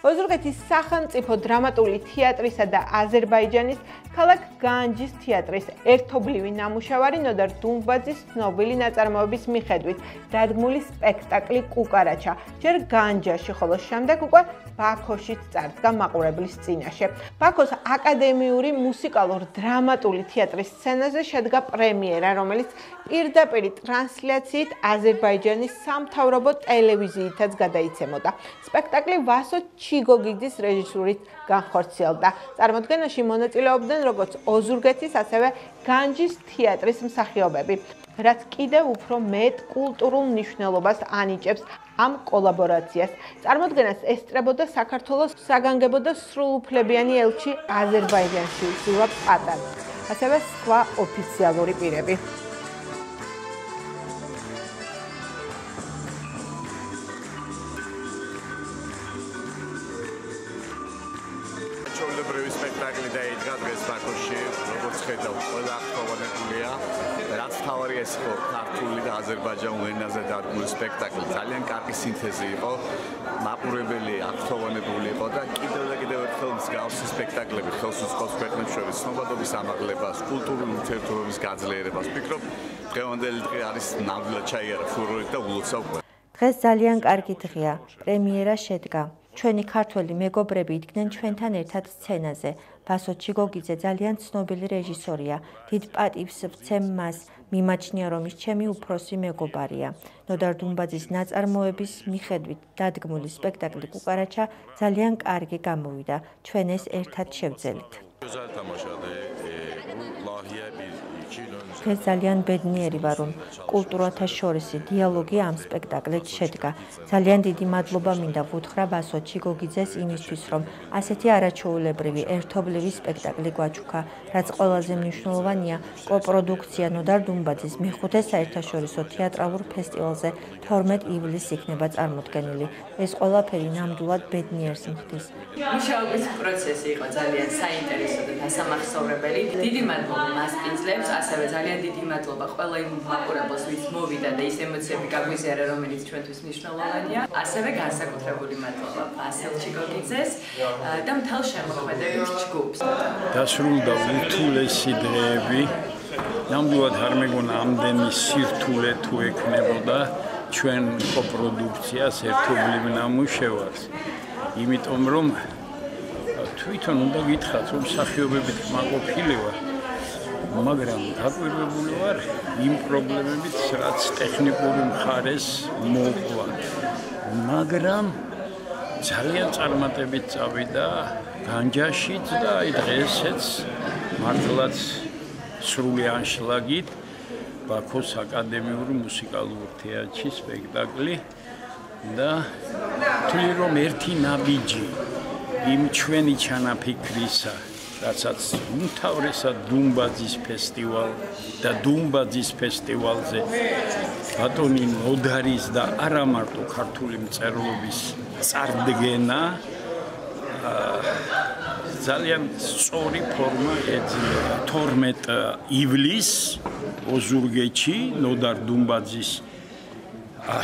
ოზურგეთის სახელმწიფო დრამატული თეატრისა და აზერბაიჯანის ქალაქ განჯის თეატრის ერთობლივი ნამუშევარი ნოდარ დუმბაძის ცნობილი ნაწარმოების მიხედვით დადგმული სპექტაკლი კუკარაჩა ჯერ განჯაში, ხოლო შემდეგ უკვე ბაქოშიც წარდგა მაყურებლის წინაშე. ბაქოს აკადემიური მუსიკალურ-დრამატული თეატრის სცენაზე შედგა პრემიერა, რომელიც პირდაპირ ტრანსლაციით აზერბაიჯანის სამთავრობო ტელევიზიითაც გადაიცემოდა. სპექტაკლი ვასო ჩიგოგიძის რეჟისურით განხორციელდა. წარმოდგენაში მონაწილეობდნენ როგორც ოზურგეთის, ასევე განჯის თეატრის მსახიობები, რაც კიდევ უფრო მეტ კულტურულ მნიშვნელობას ანიჭებს ამ კოლაბორაციას. წარმოდგენას ესწრებოდა საქართველოს საგანგებო და სრულუფლებიანი ელჩი აზერბაიჯანში ზულა პატანი, ასევე სხვა ოფიციალური პირები. ჩვეულებრივი სპექტაკლი დაიდგა დღეს ბაქოში, როგორც ხედავთ, ყველა ახმოვანებულია. რაც თავარია ეს იყო ქართული და აზერბაიჯანულ ენაზე დადგმული სპექტაკლი. ძალიან კარგი სინთეზი იყო, მაყურებელი ახმოვანებული იყო და კიდევ ერთხელ მსგავსი სპექტაკლები ხელს უწყობს ქვეყნებს შორის ცნობადობის ამაღლებას, კულტურული ურთიერთობების გაძლიერებას. ვფიქრობ, დღევანდელი დღე არის ნამდვილად ჩაიარა ფურორით და ულოცავ ყველას. დღეს ძალიან კარგი დღეა, პრემიერა შედგა. ჩვენი ქართველი მეგობრები იდგნენ ჩვენთან ერთად სცენაზე. ვასო ჩიგოგიძე ძალიან ცნობილი რეჟისორია. დიდ პატივს ვცემ მას, მიმაჩნია რომ ის ჩემი უფროსი მეგობარია. ნოდარ დუმბაძის ნაწარმოების მიხედვით დადგმული სპექტაკლი კუკარაჩა ძალიან კარგი გამოვიდა. ჩვენ ეს ერთად შევძელით. დღეს ძალიან ბედნიერი ვარ, რომ კულტურათა შორისი დიალოგი ამ სპექტაკლით შედგა. ძალიან დიდი მადლობა მინდა ვუთხრა ვასო ჩიგოგიძეს იმისთვის, რომ ასეთი არაჩვეულებრივი ერთობლივი სპექტაკლი გვაჩუქა, რაც ყველაზე მნიშვნელოვანია, კოპროდუქცია ნოდარ დუმბაძის მეხუთე საერთაშორისო თეატრალურ ფესტივალზე 12 ივლისს იქნება წარმოდგენილი. ეს ყველაფერი ნამდვილად ბედნიერს მხდის. მუშაობის პროცესი იყო ძალიან საინტერესო და დასამახსოვრებელი. დიდი მადლობა მასპინძლებს, ასევე ძალიან დიდი მადლობა ყველა იმ მაყურებელს, ვინც მოვიდა და ის ემოციები გაგვიზიარა, რომელიც ჩვენთვის მნიშვნელოვანია. ასევე განსაკუთრებული მადლობა ვასილ ჩიგოგიძეს და მთელ შემოქმედებით ჯგუფს. დასრულდა ურთულესი დღეები. ნამდვილად არ მეგონა ამდენი სირთულე თუ ექნებოდა ჩვენ კოპროდუქციას ერთობლივ ნამუშევარს. იმიტომ რომ თვითონ უნდა გითხრათ, რომ მსახიობებით მაყოფილი ვარ, მაგრამ დაკვირვებული ვარ იმ პრობლემებით, რაც ტექნიკური მხარეს მოყვა. მაგრამ ძალიან წარმატებით წავიდა განჯაშიც და აი დღესაც მართლაც სრული ანშლაგით ბაქოს აკადემიური მუსიკალურ თეატრში სპექტაკლი და თვლი რომ ერთი ნაბიჯი იმ ჩვენი ჩანაფიქრისა, რასაც უმთავრესად დუმბაძის ფესტივალ და დუმბაძის ფესტივალზე ბატონი ნოდარის და არა მარტო ქართული მწერლობის წარდგენა ძალიან სწორი ფორმა ეძლევა. 12 ივლისს ოზურგეთში ნოდარ დუმბაძის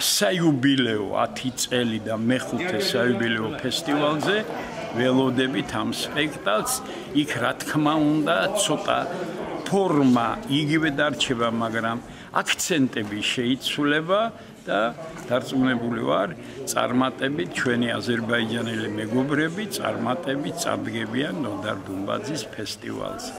საიუბილეო 10 წელი და მეხუთე საიუბილეო ფესტივალზე ველოდებით ამ სპექტაკლს. იქ რა თქმა უნდა ცოტა ფორმა იგივე დარჩება, მაგრამ აქცენტები შეიცვლება და დარწმუნებული ვარ, წარმატებით ჩვენი აზერბაიჯანელი მეგობრები წარმატებით წარდგებიან ნოდარ დუმბაძის ფესტივალზე.